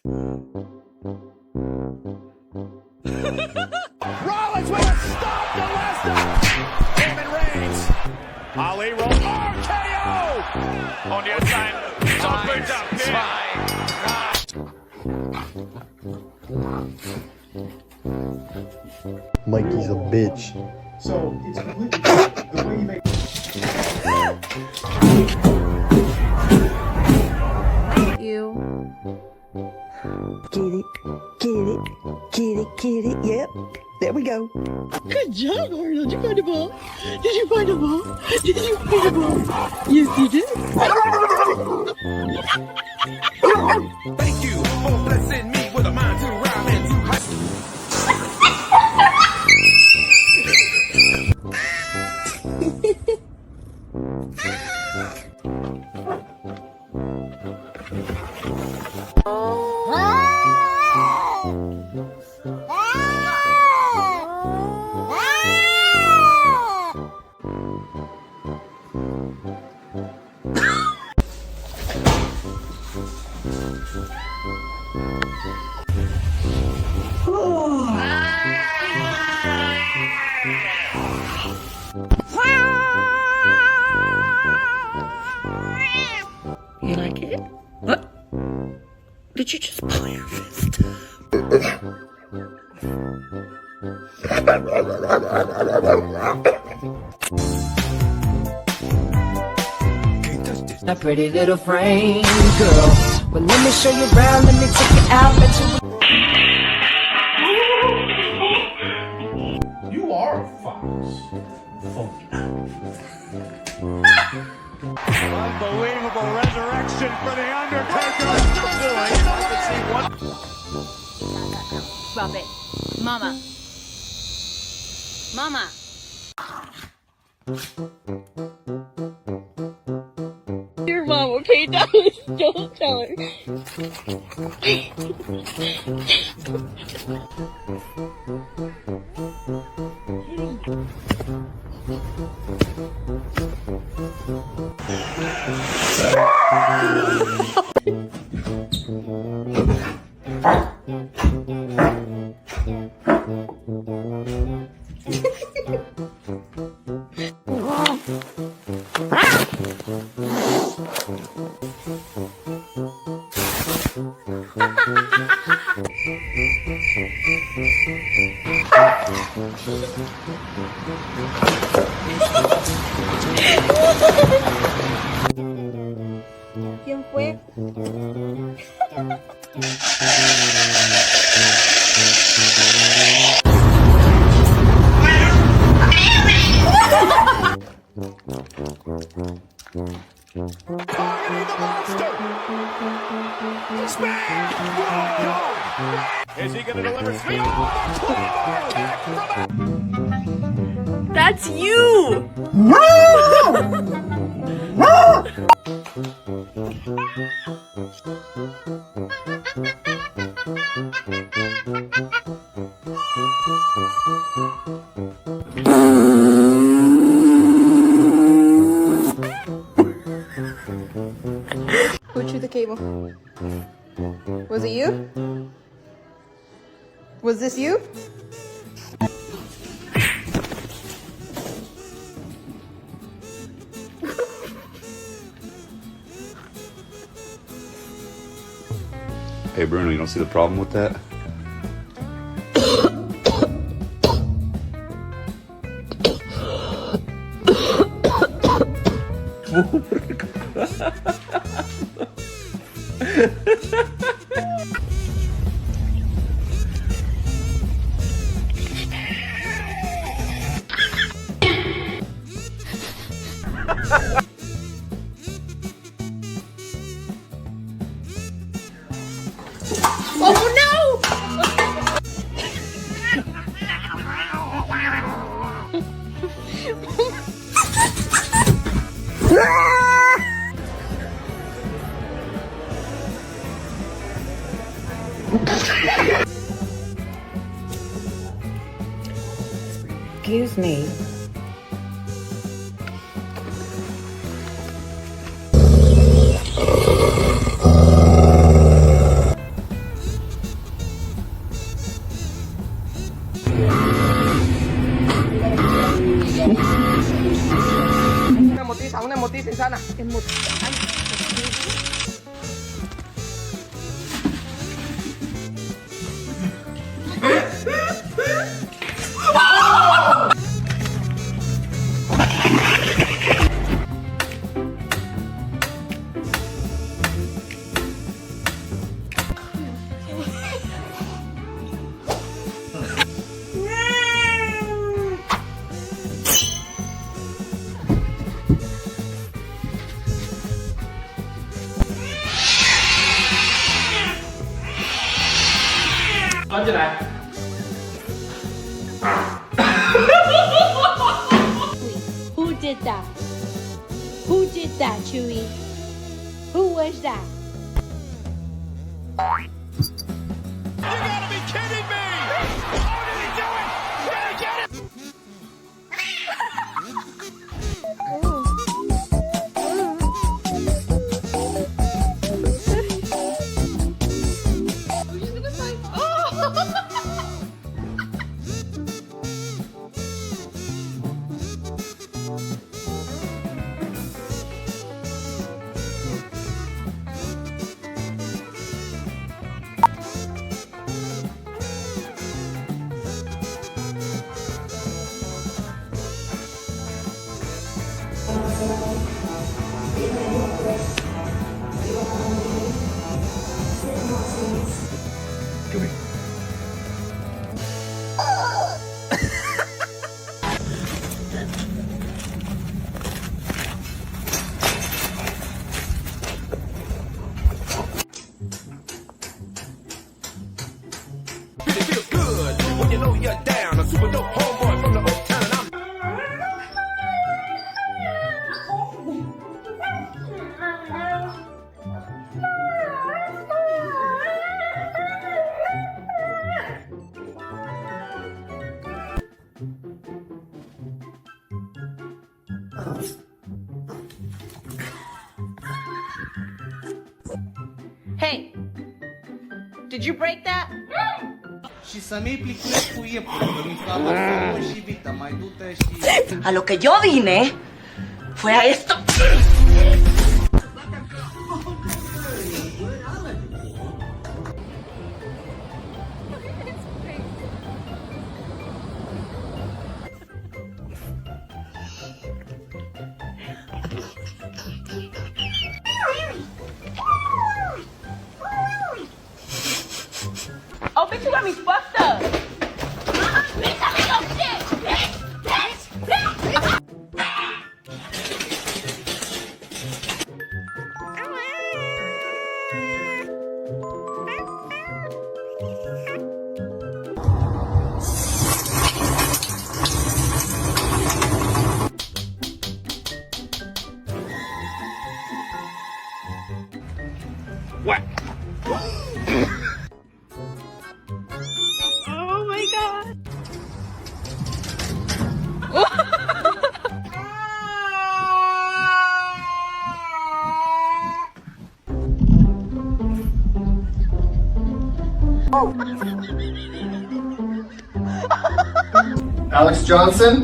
Rollins with a stop to Lesnar. Roman Reigns. Ali roll. RKO. On the outside. Opened up. Mikey's a bitch. So it's completely different. The way you make You. Get it, get it, get it, get it. Yep, there we go. Good job, Arnold. Did you find a ball? Did you find a ball? Did you find a ball? Yes, you did. Thank you for blessing me with a mind to rhyme and to You like it? What? Did you just pull your fist? A pretty little frame, girl. Well, let me show you around, let me take you out, let you... you are a fox. Funky. unbelievable resurrection for the Undertaker. Stop it. Mama. Mama. Your mom, okay, Dallas? Don't tell her. ¿Quién fue? Barney the Monster. Smash. Is he going to deliver speed? Oh, That's you! Who threw the cable? Was it you? Was this you? Hey Bruno, you don't see the problem with that? Excuse me. Sana, imut. Who did that? Who did that, Chewie? Who was that? You gotta be kidding me! Oh, did he do it? Did he get it? It feels good when you know you're down. A super dope homeboy from the old town. And I'm Hey, did you break that? Și să mi-i pliculesc cu iepuri, că mi s-a luat și vita, mai du-te și... A lo que yo vine fue a esto. Oh, bitch, you got me fucked up. Bitch, I ain't no shit. Bitch. Oh my god. Alex Johnson?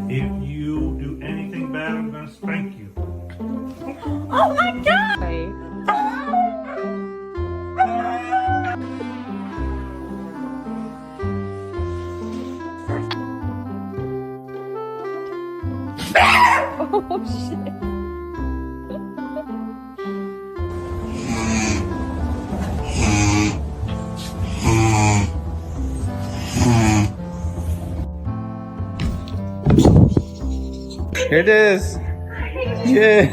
If you do anything bad, I'm gonna spank you. Oh my god. Oh shit. Here it is. Yay!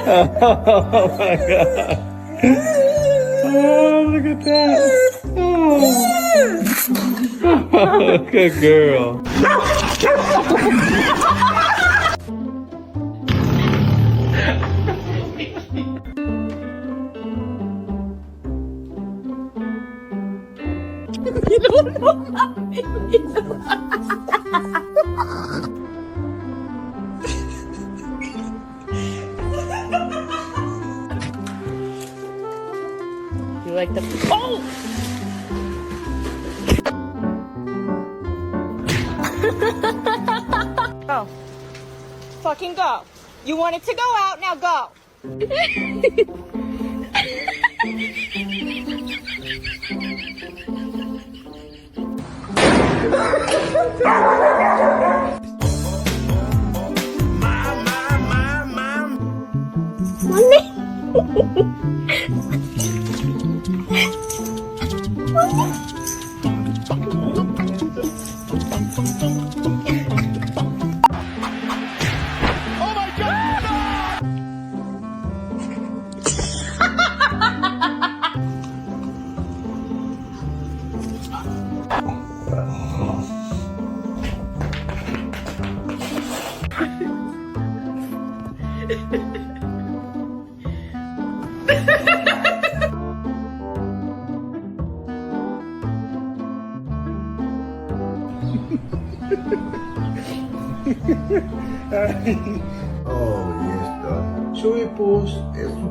Oh my god. Oh, look at that. Oh, good girl. You don't know You like the oh! can go. You wanted to go out, now go. Oh my God! Oh, yes, God. Should we post eso?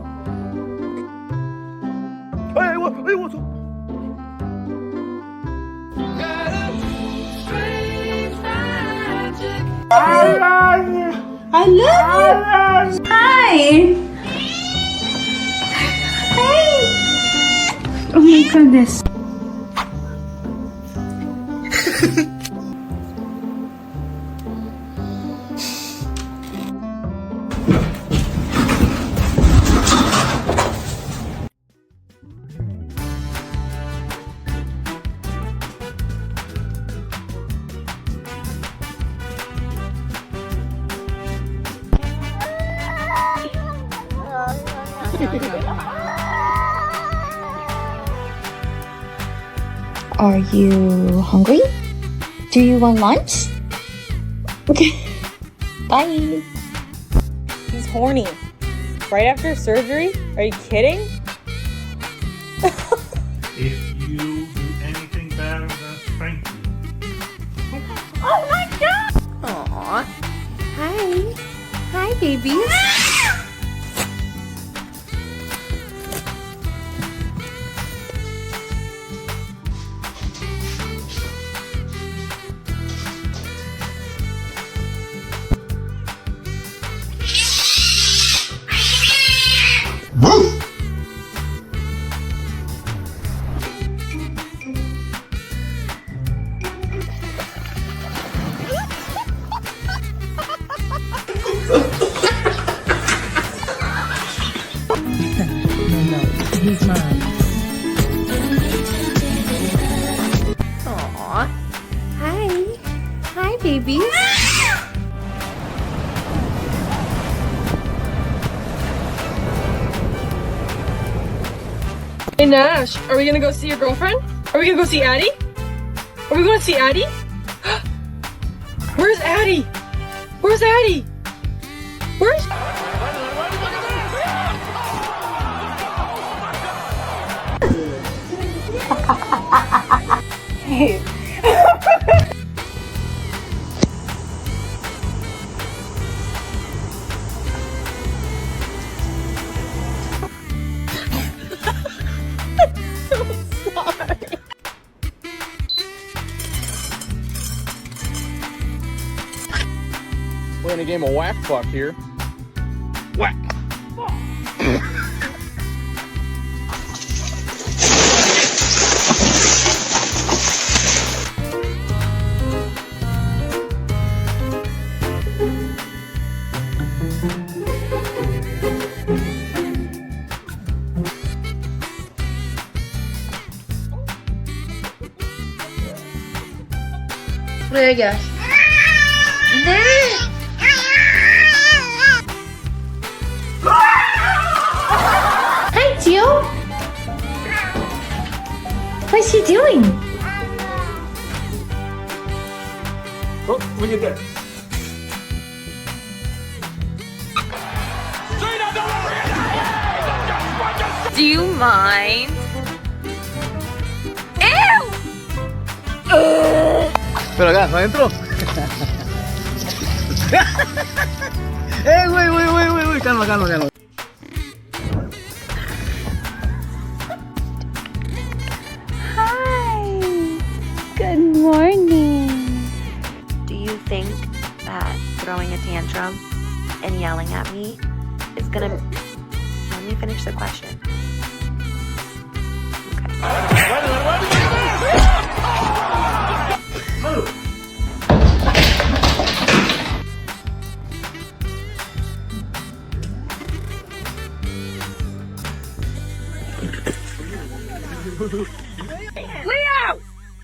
I love you. Hi. Hi. Oh my goodness. Are you hungry? Do you want lunch? Okay. Bye. He's horny. Right after surgery? Are you kidding? If you do anything bad, I'm gonna spank you. Oh my God! Aw. Hi. Hi, babies. He's mine. Aw. Hi. Hi, babies. Hey Nash, are we gonna go see your girlfriend? Are we gonna go see Addie? Are we gonna see Addie? Where's Addie? Where's Addie? Where's... Hey. We're in a game of whack fuck here. Whack. Buraya gel. Ne? Hi, Jill. What's she doing? Oh, look at that. Do you mind? Ew! Pero acá, adentro. Güey, calma. Hi. Good morning. Do you think that throwing a tantrum yelling at me is gonna... Let me finish the question. Leo!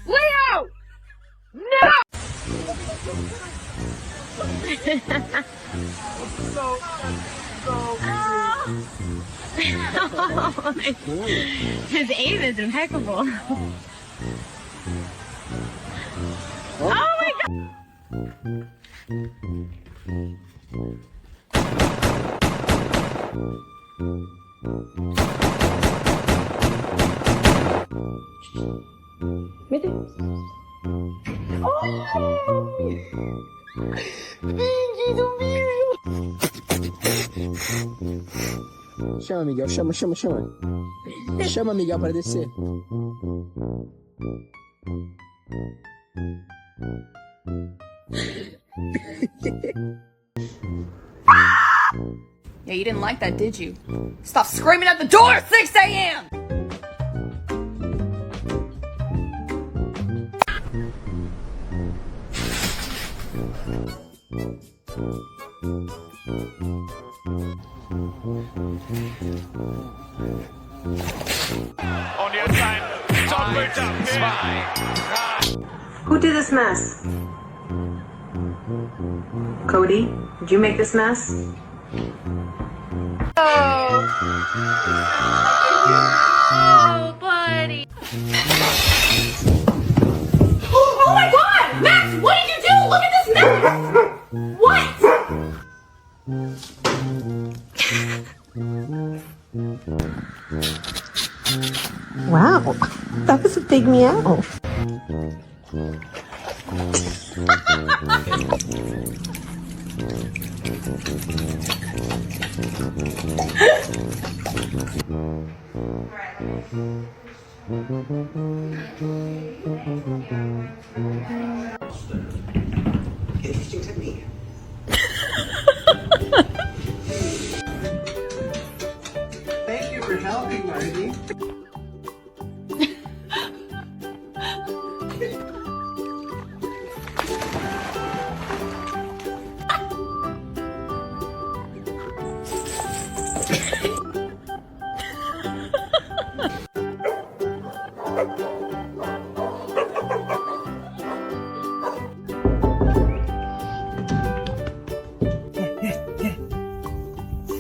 Leo! No! His aim is impeccable. Oh my god! Chama, Miguel, chama. Chama, Miguel, para descer. Yeah, you didn't like that, did you? Stop screaming at the door at 6 a.m. On the outside, top Who did this mess? Cody, did you make this mess? Oh, buddy. Oh my god! Max, what did you do? Look at this mess! What? Wow, that was a big meow. Interesting technique. Thank you for helping, Marty.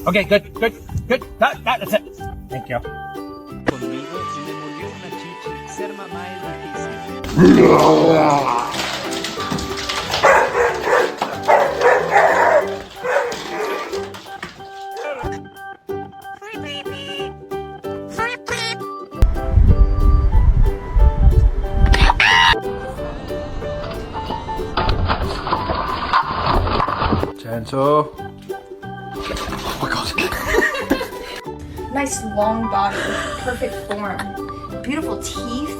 Okay, good. That's it. Thank you. Conmigo si me mordió una chichi, ser mamá es difícil. Gentle. Nice long body, perfect form, beautiful teeth,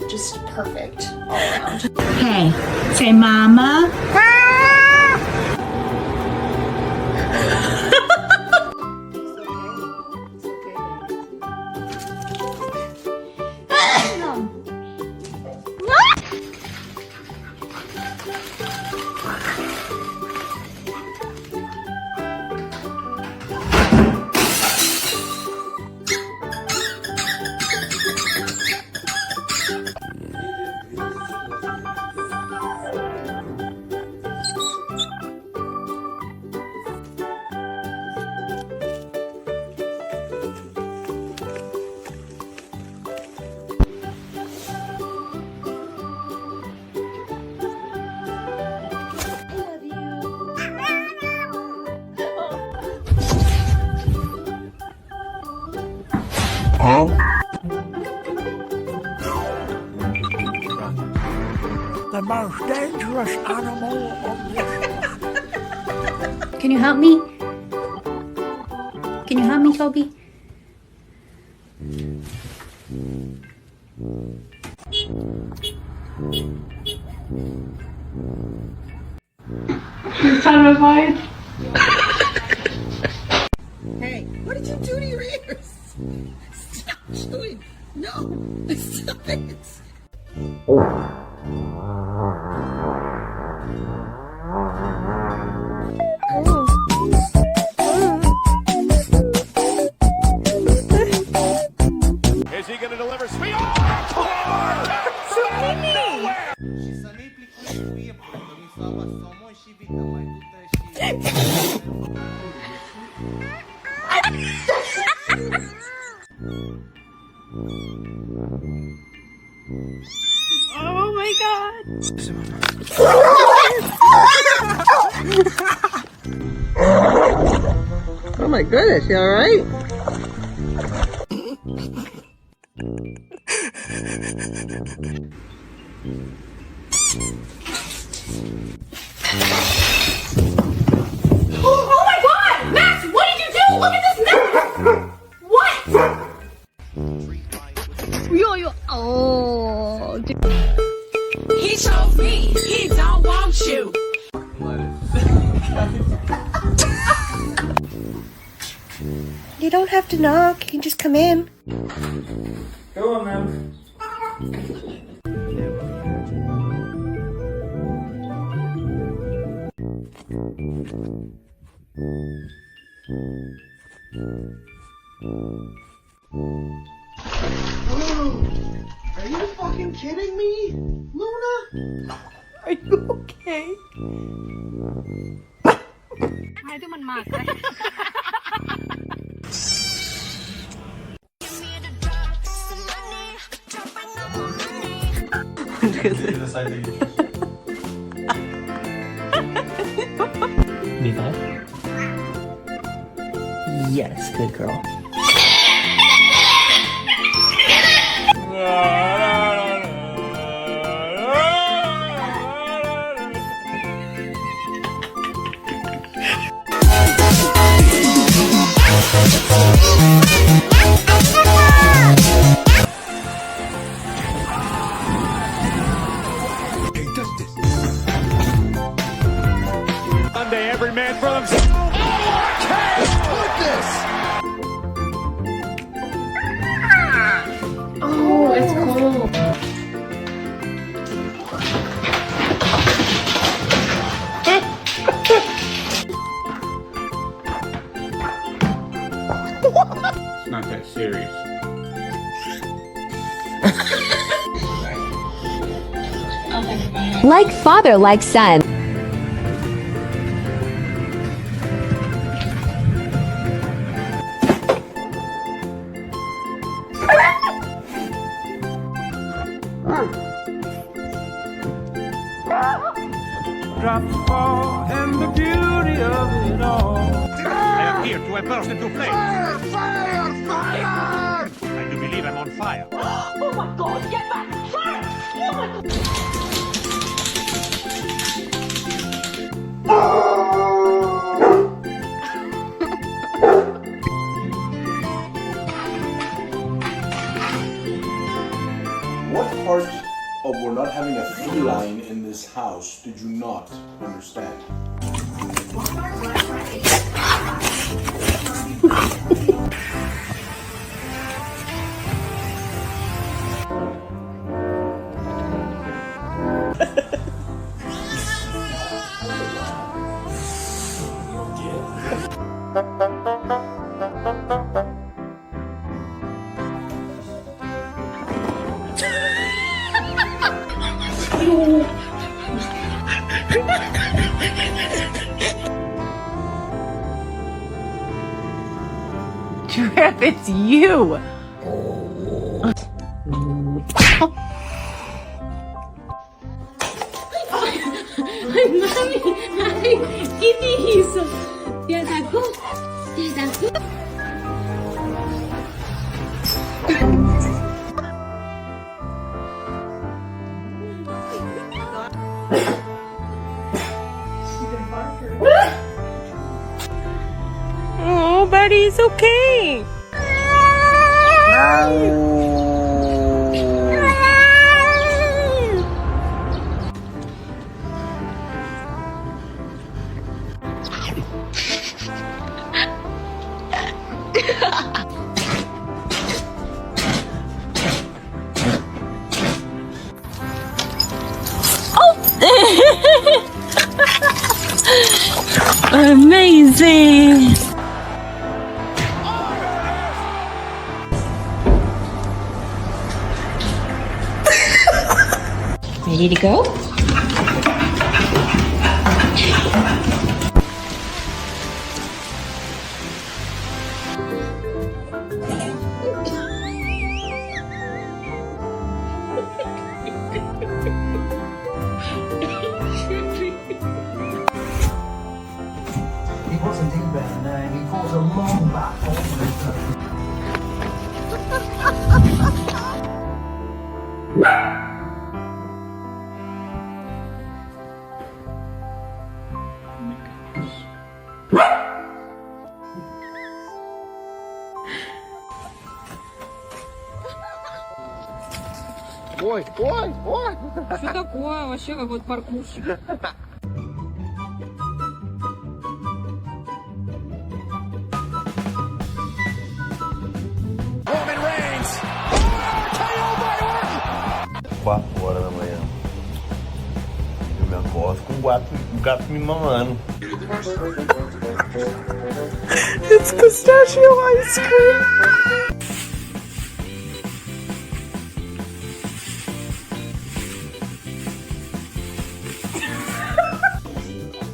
just perfect all around. Hey, say mama. The most dangerous animal on this. Can you help me? Can you help me, Toby? This time of mine. Hey, what did you do to your ears? Stop chewing. No, stop it. Is he going to deliver speed? Oh, Și să ne-i plictile cu iepure, că mi s-a luat somon și vită, mai du-te Oh my god. Oh my goodness, you alright? Oh my god! Max, what did you do? Look at this mess! What? Yo, oh, dude. He chose me. He don't want you. You don't have to knock. You can just come in. Go on, man. Are you fucking kidding me? Luna? Are you okay? Yes, good girl. Sunday, every man for themselves. Oh, it's cold. It's not that serious. Like father, like son. Drop the ball and the beauty of it all. I am here to burst into flames. Fire! Fire! Fire! I do believe I'm on fire. Oh my god, get back! Fire! Oh my god! What part of we're not having a feline in this house did you not understand? Trip, it's you. Ay, mami. Ay, kitties. There's a goat. There's a goat. Oh, buddy, it's okay. Amazing! Ready to go? He wasn't in bed, no. He falls a long back over. Ой, ой, ой! Что такое? Вообще как вот паркурщик. Roman Reigns. KO by Orton. 4 horas da manhã. Eu me acordo com um gato me mamando. It's pistachio ice cream.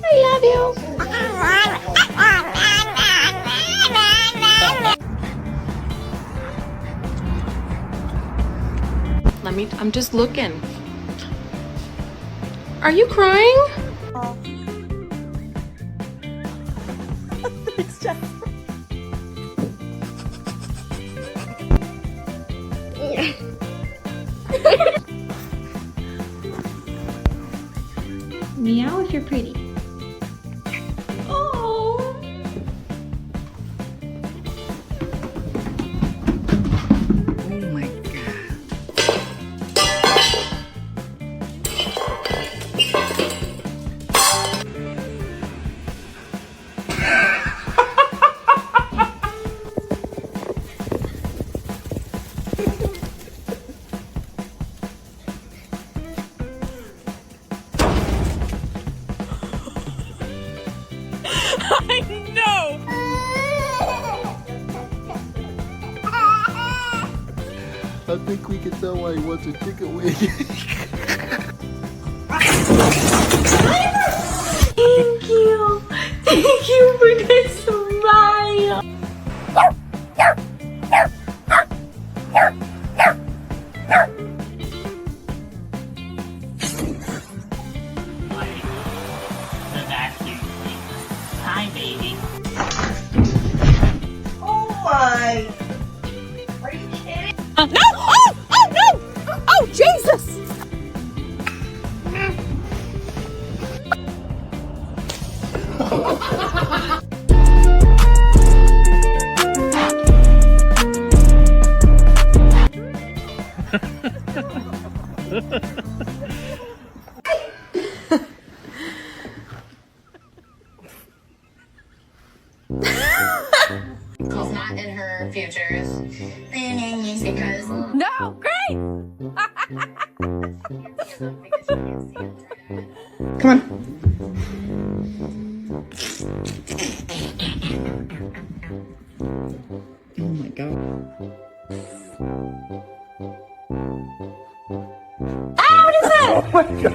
I love you. I'm just looking. Are you crying? It's just. Meow if you're pretty. I think we can tell why he wants a chicken wing. Thank you. Thank you for this smile. Hi, baby. Oh my. Are you kidding? No! Oh! Oh no! Oh Jesus! She's not in her futures. Because No! Great! Come on. Oh my god. Ah, what is that? Oh my god.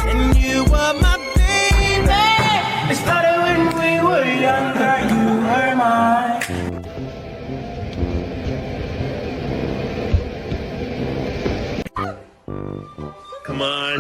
And you were my baby. It started when we were younger. You were mine. Come on.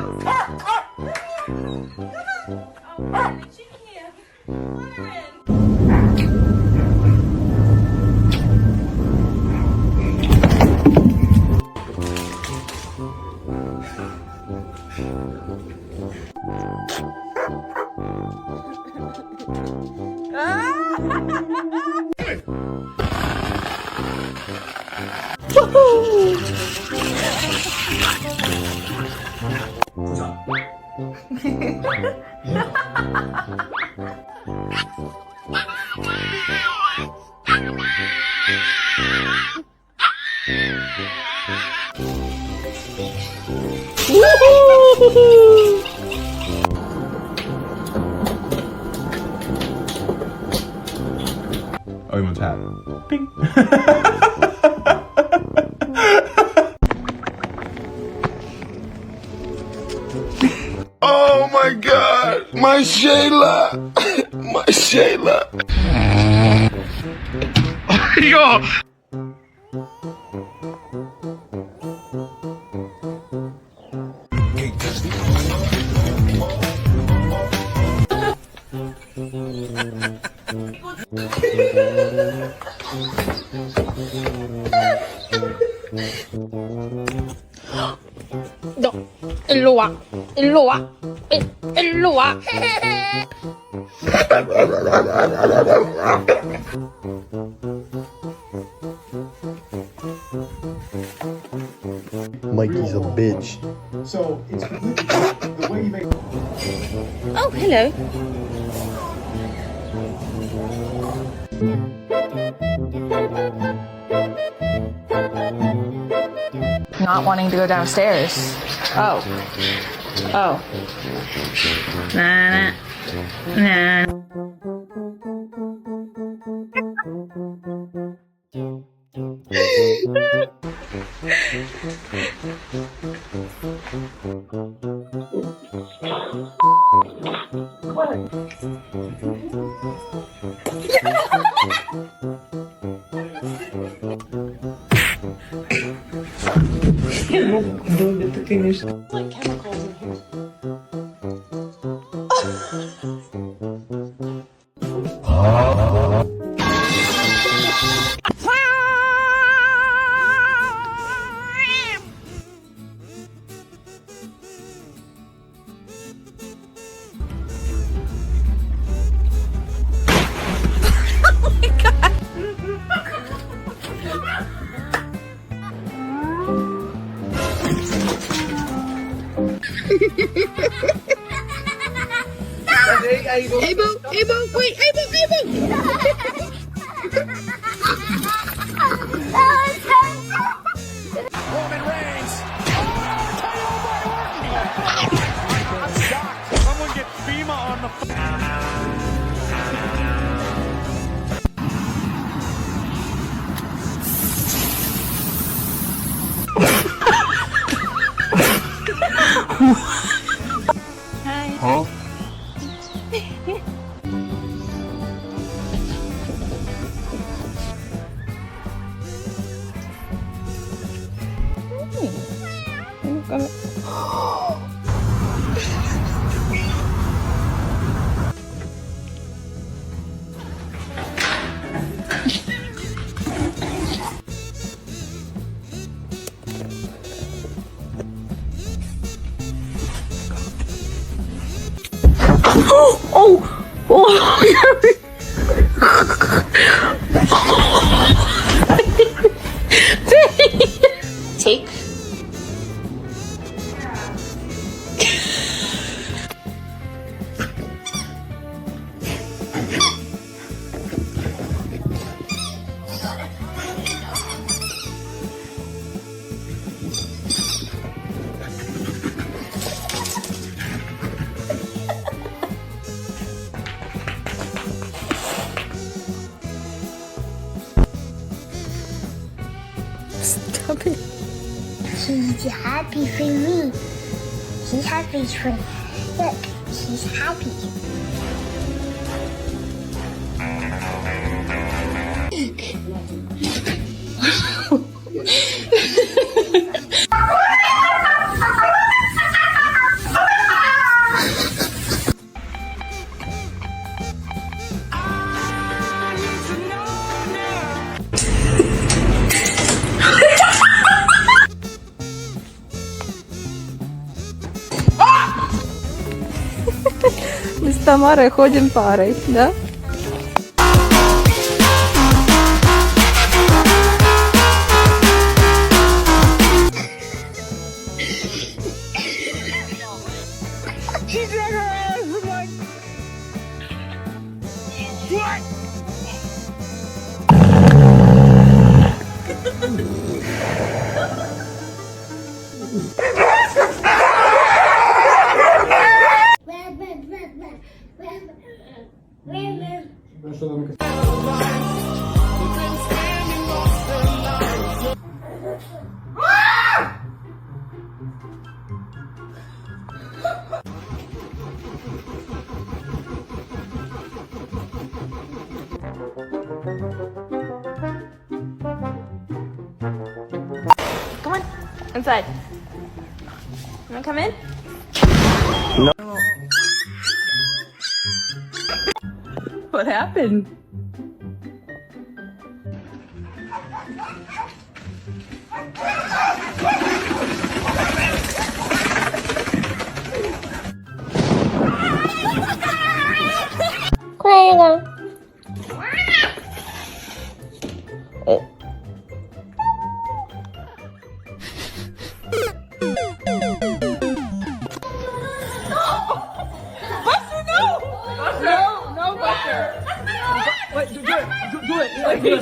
Oh, he wants hat. Ping. Oh my god! My Shayla! My Shayla! Yo! 너 일로 와. 일로 와. 일로 와. Mikey's a bitch. So it's completely the way you make. Oh, hello. Not wanting to go downstairs. Oh. Oh. Nah. Like chemicals in here. Hey, boo, wait, hey, boo. Roman Reigns. I'm shocked. Someone get FEMA on the Huh? Take. Stop it. She's happy for me. She's happy for me. Look, she's happy. Мы с Тамарой ходим парой, да? Come on, inside. You wanna come in? No. What happened? Cradle. Buster, no! No, Buster. Wait, do it. Like, do it.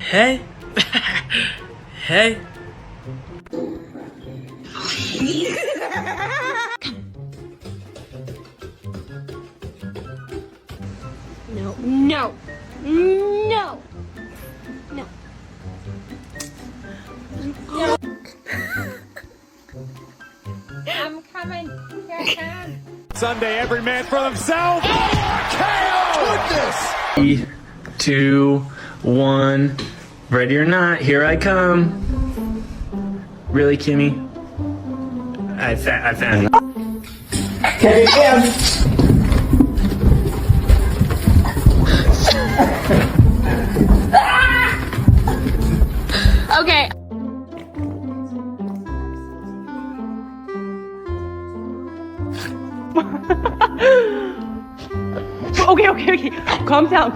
Hey. Hey. No, no, no, no. I'm coming. Here I come. Sunday, every man for themselves. Oh, KO! Goodness. 3, 2, 1. Ready or not, here I come. Really, Kimmy? I found it. Okay, Okay. Okay. Calm down.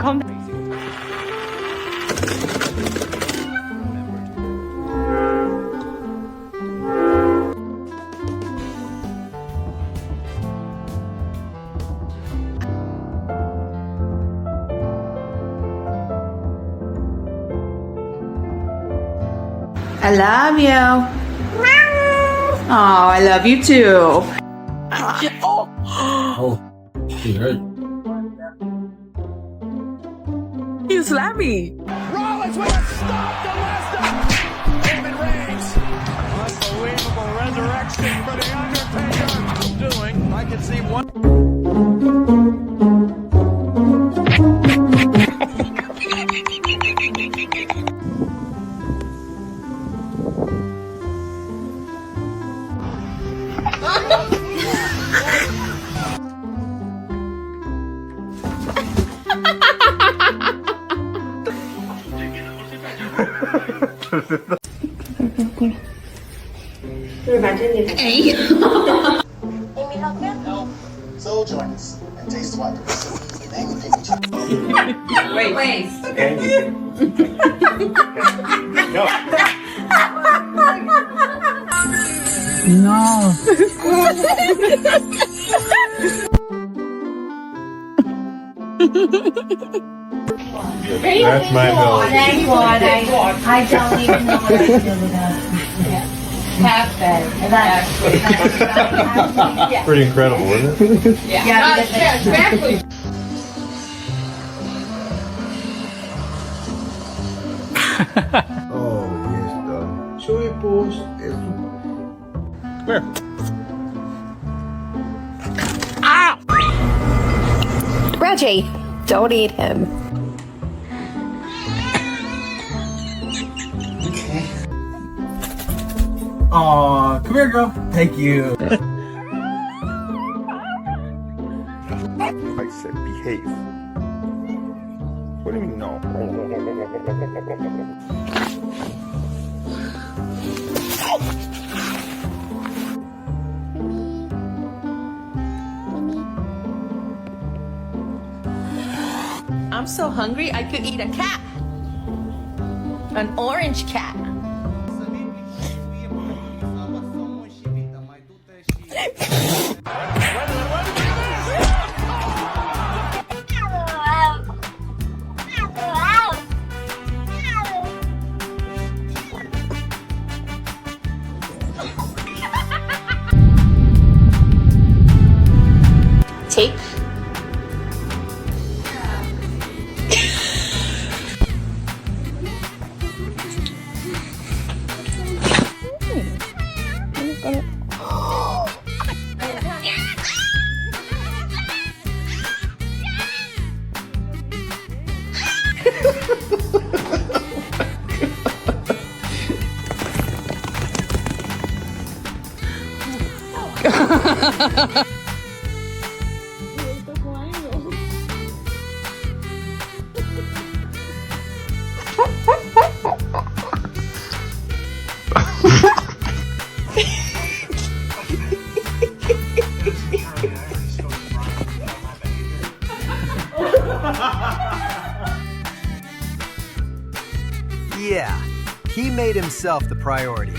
I love you. Oh, I love you too. Oh, she hurt. You slapped me. Rollins with a stop to Lesnar. Roman Reigns. Unbelievable resurrection for the Undertaker. Doing, I can see one. So join us and taste what Wait. No. That's my ability. Thank God. I don't even know what I do with that. Half bed. That's Pretty incredible, isn't it? Yeah, exactly. Oh, yes, Soy pues eso. Come here. Reggie, don't eat him. Aw, come here, girl. Thank you. I said behave. What do you mean no? I'm so hungry I could eat a cat. An orange cat. take. Yeah, he made himself the priority.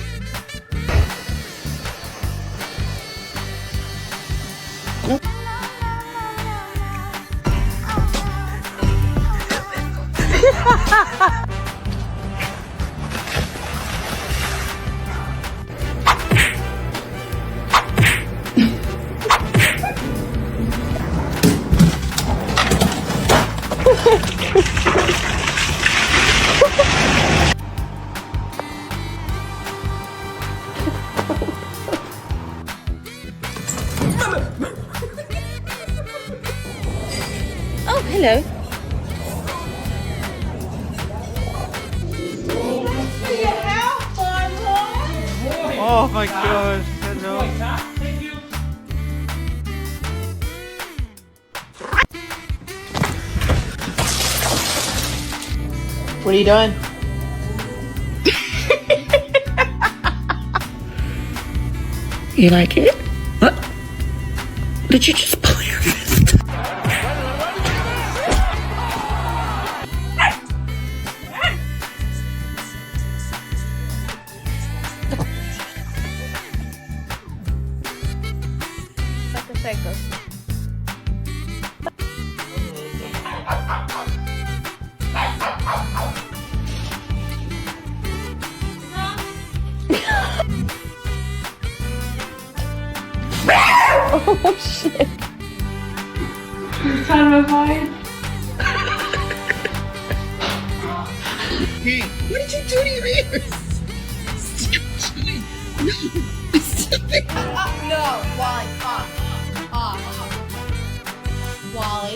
Oh, hello. Oh my gosh, hello. What are you doing? You like it? What? Did you just pull your fist? Like a psycho. Oh shit. Son of a boy. Hey, what did you do to your ears? Stop it. No, stop it. No, Wally, off. Wally.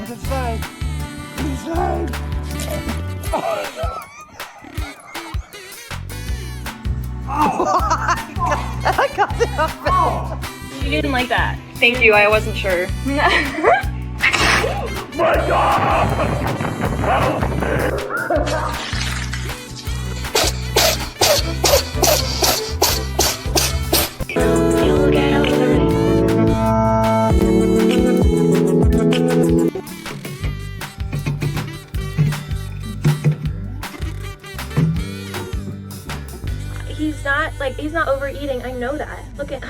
Inside. Inside. I got it off. You didn't like that. Thank you, I wasn't sure. My God! Help me! He's not overeating. I know that. Look at.